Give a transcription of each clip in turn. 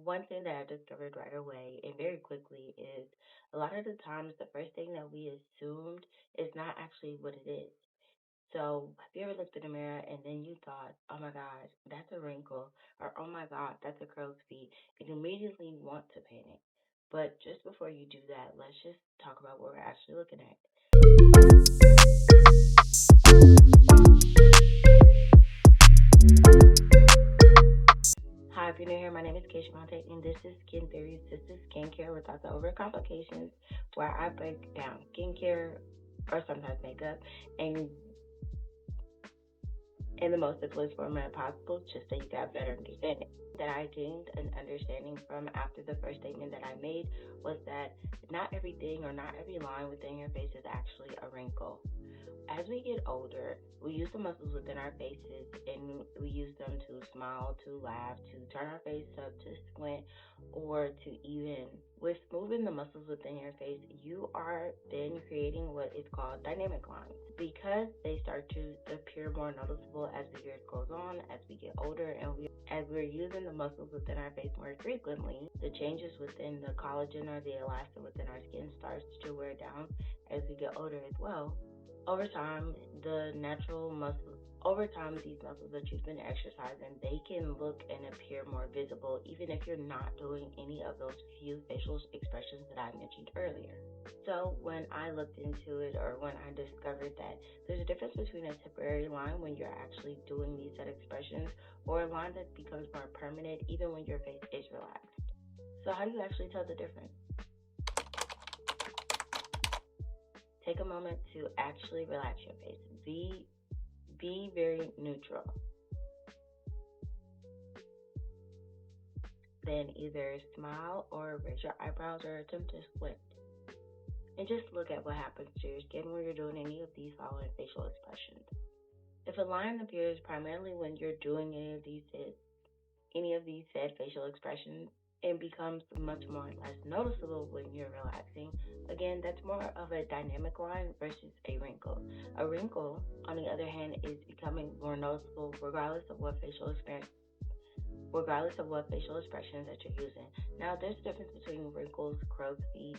One thing that I discovered right away and very quickly is a lot of the times the first thing that we assumed is not actually what it is. So, have you ever looked in the mirror and then you thought, oh my God, that's a wrinkle, or oh my God, that's a crow's feet, and immediately want to panic. But just before you do that, let's just talk about what we're actually looking at. Hi, if you're new here, my name is K.Shavonte, and this is Skin Theory. This is skincare without the overcomplications, where I break down skincare or sometimes makeup and in the most simplest format possible, just so you got better understanding. That I gained an understanding from after the first statement that I made was that not everything or not every line within your face is actually a wrinkle. As we get older, we use the muscles within our faces and we use them to smile, to laugh, to turn our face up, to squint, or to even with moving the muscles within your face, you are then creating what is called dynamic lines because they start to appear more noticeable as the years goes on, as we get older, and as we're using the muscles within our face more frequently, the changes within the collagen or the elastin within our skin starts to wear down as we get older as well. Over time, the natural muscles, over time, these muscles that you've been exercising, they can look and appear more visible, even if you're not doing any of those few facial expressions that I mentioned earlier. So when I looked into it, or when I discovered that there's a difference between a temporary line when you're actually doing these set expressions, or a line that becomes more permanent, even when your face is relaxed. So how do you actually tell the difference? Take a moment to actually relax your face. Be very neutral. Then either smile or raise your eyebrows or attempt to squint. And just look at what happens to your skin when you're doing any of these following facial expressions. If a line appears primarily when you're doing any of these said facial expressions, it becomes much more less noticeable when you're relaxing. Again, that's more of a dynamic line versus a wrinkle. A wrinkle, on the other hand, is becoming more noticeable regardless of what facial expressions that you're using. Now, there's a difference between wrinkles, crow's feet.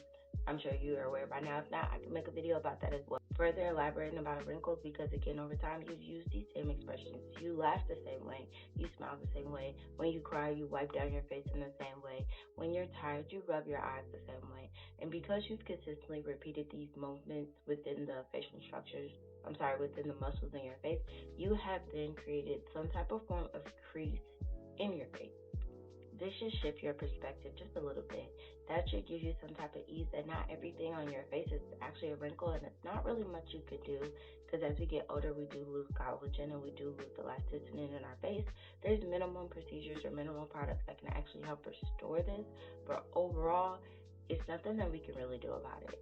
I'm sure you are aware by now. If not, I can make a video about that as well. Further elaborating about wrinkles because, again, over time, you've used these same expressions. You laugh the same way. You smile the same way. When you cry, you wipe down your face in the same way. When you're tired, you rub your eyes the same way. And because you've consistently repeated these movements within the facial structures, within the muscles in your face, you have then created some type of form of crease in your face. This should shift your perspective just a little bit. That should give you some type of ease that not everything on your face is actually a wrinkle, and it's not really much you could do because as we get older, we do lose collagen and we do lose elasticity in our face. There's minimum procedures or minimum products that can actually help restore this, but overall, it's nothing that we can really do about it.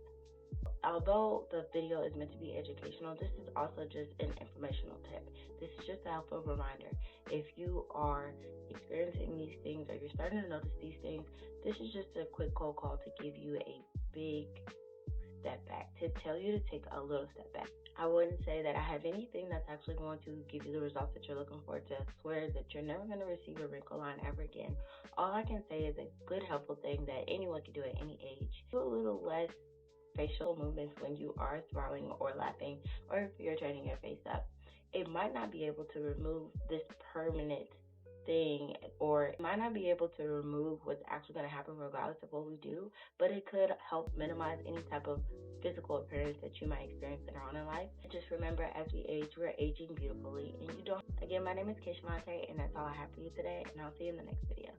Although the video is meant to be educational, this is also just an informational tip. This is just a helpful reminder. If you are experiencing these things or you're starting to notice these things, this is just a quick cold call to give you a big step back, to tell you to take a little step back. I wouldn't say that I have anything that's actually going to give you the results that you're looking for, to swear that you're never going to receive a wrinkle line ever again. All I can say is a good, helpful thing that anyone can do at any age. Do a little less facial movements when you are smiling or laughing, or if you're turning your face up. It might not be able to remove this permanent thing, or it might not be able to remove what's actually going to happen regardless of what we do, but it could help minimize any type of physical appearance that you might experience later on in life. Just remember, as we age, we're aging beautifully, and you don't. Again, my name is K.Shavonte, and that's all I have for you today, and I'll see you in the next video.